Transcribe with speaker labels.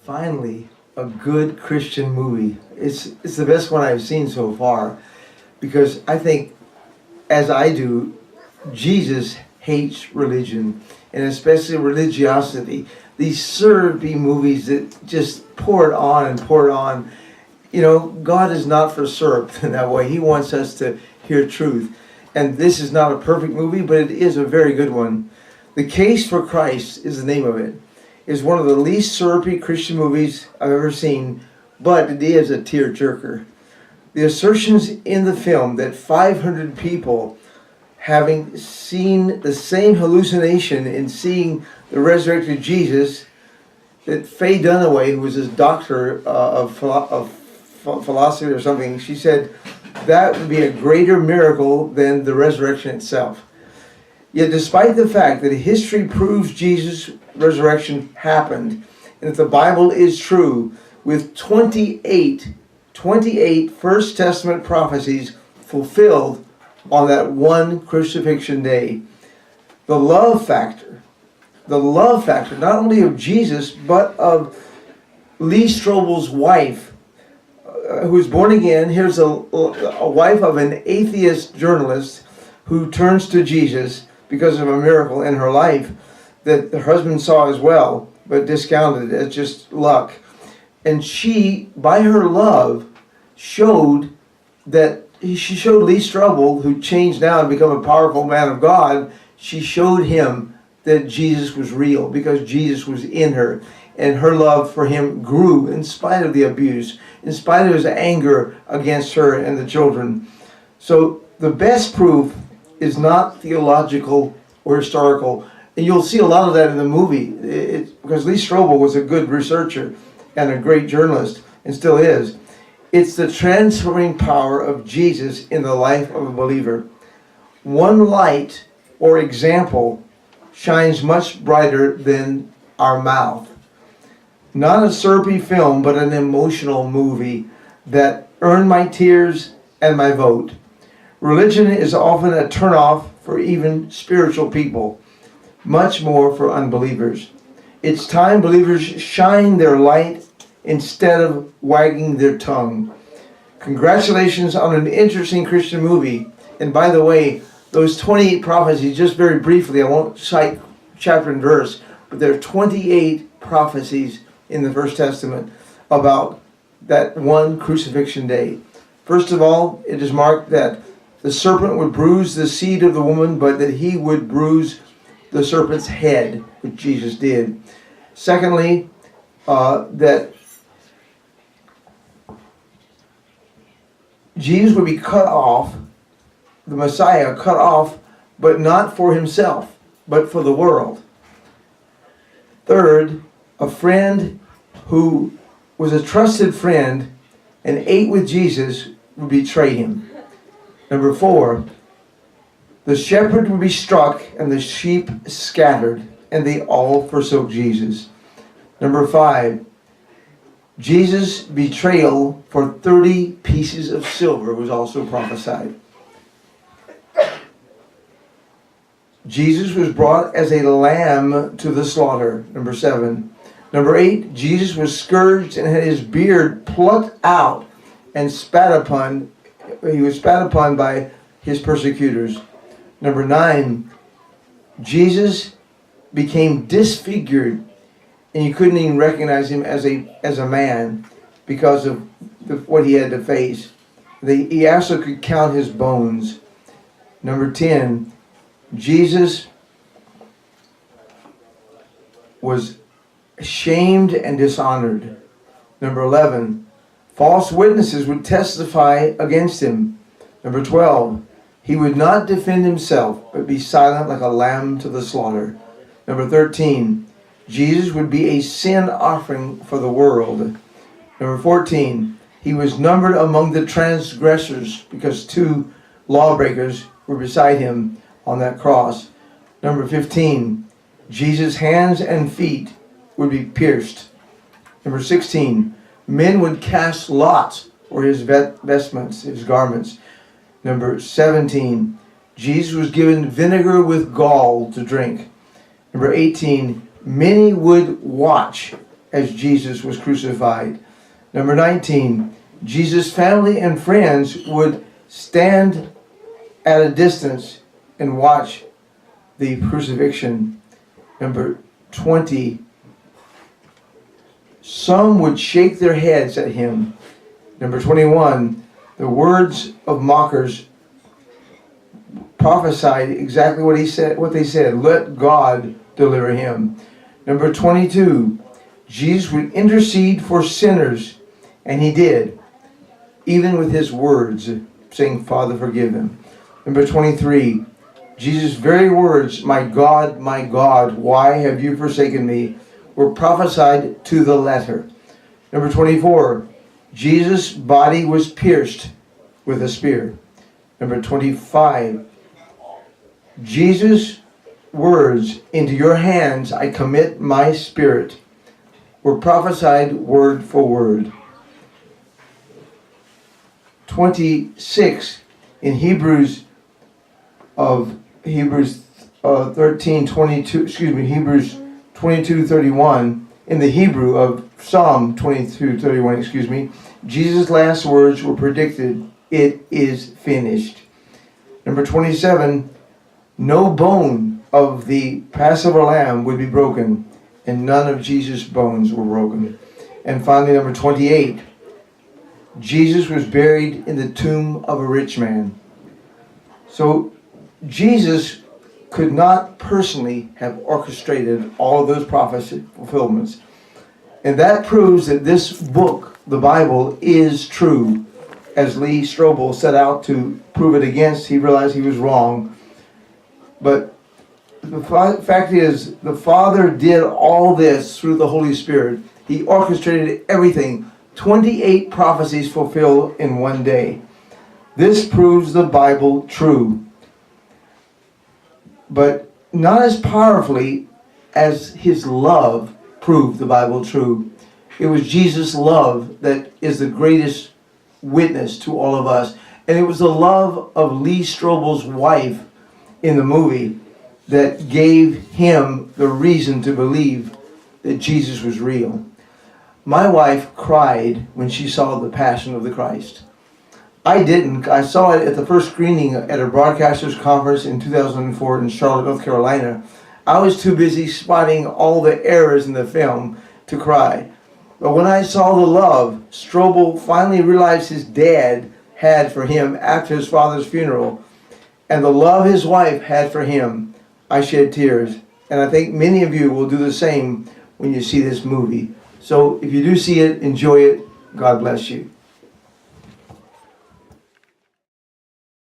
Speaker 1: Finally, a good Christian movie. It's the best one I've seen so far, because I think, as I do, Jesus hates religion, and especially religiosity. These syrupy movies that just pour it on and pour it on. You know, God is not for syrup in that way. He wants us to hear truth. And this is not a perfect movie, but it is a very good one. The Case for Christ is the name of it. It's one of the least syrupy Christian movies I've ever seen, but it is a tearjerker. The assertions in the film that 500 people, having seen the same hallucination in seeing the resurrected Jesus, that Faye Dunaway, who was his doctor of philosophy or something, she said that would be a greater miracle than the resurrection itself. Yet despite the fact that history proves Jesus' resurrection happened, and that the Bible is true, with 28 First Testament prophecies fulfilled on that one crucifixion day, the love factor, not only of Jesus, but of Lee Strobel's wife, who was born again. Here's a wife of an atheist journalist who turns to Jesus because of a miracle in her life that her husband saw as well, but discounted as just luck. And she, by her love, showed Lee Strobel, who changed now and become a powerful man of God, she showed him that Jesus was real because Jesus was in her. And her love for him grew in spite of the abuse, in spite of his anger against her and the children. So the best proof is not theological or historical. And you'll see a lot of that in the movie, because Lee Strobel was a good researcher and a great journalist, and still is. It's the transforming power of Jesus in the life of a believer. One light or example shines much brighter than our mouth. Not a syrupy film, but an emotional movie that earned my tears and my vote. Religion is often a turnoff for even spiritual people, much more for unbelievers. It's time believers shine their light instead of wagging their tongue. Congratulations on an interesting Christian movie. And by the way, those 28 prophecies, just very briefly, I won't cite chapter and verse, but there are 28 prophecies in the First Testament about that one crucifixion day. First of all, it is marked that the serpent would bruise the seed of the woman, but that he would bruise the serpent's head, which Jesus did. Secondly, that Jesus would be cut off, the Messiah cut off, but not for himself, but for the world. Third, a friend who was a trusted friend and ate with Jesus would betray him. Number 4, the shepherd would be struck and the sheep scattered, and they all forsook Jesus. Number 5, Jesus' betrayal for 30 pieces of silver was also prophesied. Jesus was brought as a lamb to the slaughter. Number 7. Number 8, Jesus was scourged and had his beard plucked out and spat upon. He was spat upon by his persecutors. Number 9, Jesus became disfigured, and you couldn't even recognize him as a man because of what he had to face. He also could count his bones. Number 10, Jesus was shamed and dishonored. Number 11, false witnesses would testify against him. Number 12, he would not defend himself, but be silent like a lamb to the slaughter. Number 13, Jesus would be a sin offering for the world. Number 14, he was numbered among the transgressors because 2 lawbreakers were beside him on that cross. Number 15, Jesus' hands and feet would be pierced. Number 16, men would cast lots for his vestments, his garments. Number 17, Jesus was given vinegar with gall to drink. Number 18, many would watch as Jesus was crucified. Number 19, Jesus' family and friends would stand at a distance and watch the crucifixion. Number 20, some would shake their heads at him. Number 21, the words of mockers prophesied exactly what they said. Let God deliver him. Number 22, Jesus would intercede for sinners, and he did, even with his words, saying, Father, forgive them. Number 23, Jesus' very words, my God, why have you forsaken me, were prophesied to the letter. Number 24, Jesus' body was pierced with a spear. Number 25, Jesus' words, into your hands I commit my spirit, were prophesied word for word. 26, in Hebrews 22:31, in the Hebrew of Psalm 22:31, Jesus' last words were predicted, it is finished. Number 27, no bone of the Passover lamb would be broken, and none of Jesus' bones were broken. And finally, number 28, Jesus was buried in the tomb of a rich man. So Jesus could not personally have orchestrated all of those prophecy fulfillments. And that proves that this book, the Bible, is true. As Lee Strobel set out to prove it against, he realized he was wrong. But the fact is, the Father did all this through the Holy Spirit. He orchestrated everything. 28 prophecies fulfilled in one day. This proves the Bible true. But not as powerfully as his love proved the Bible true. It was Jesus' love that is the greatest witness to all of us. And it was the love of Lee Strobel's wife in the movie that gave him the reason to believe that Jesus was real. My wife cried when she saw The Passion of the Christ. I didn't. I saw it at the first screening at a broadcasters conference in 2004 in Charlotte, North Carolina. I was too busy spotting all the errors in the film to cry. But when I saw the love Strobel finally realized his dad had for him after his father's funeral, and the love his wife had for him, I shed tears. And I think many of you will do the same when you see this movie. So if you do see it, enjoy it. God bless you.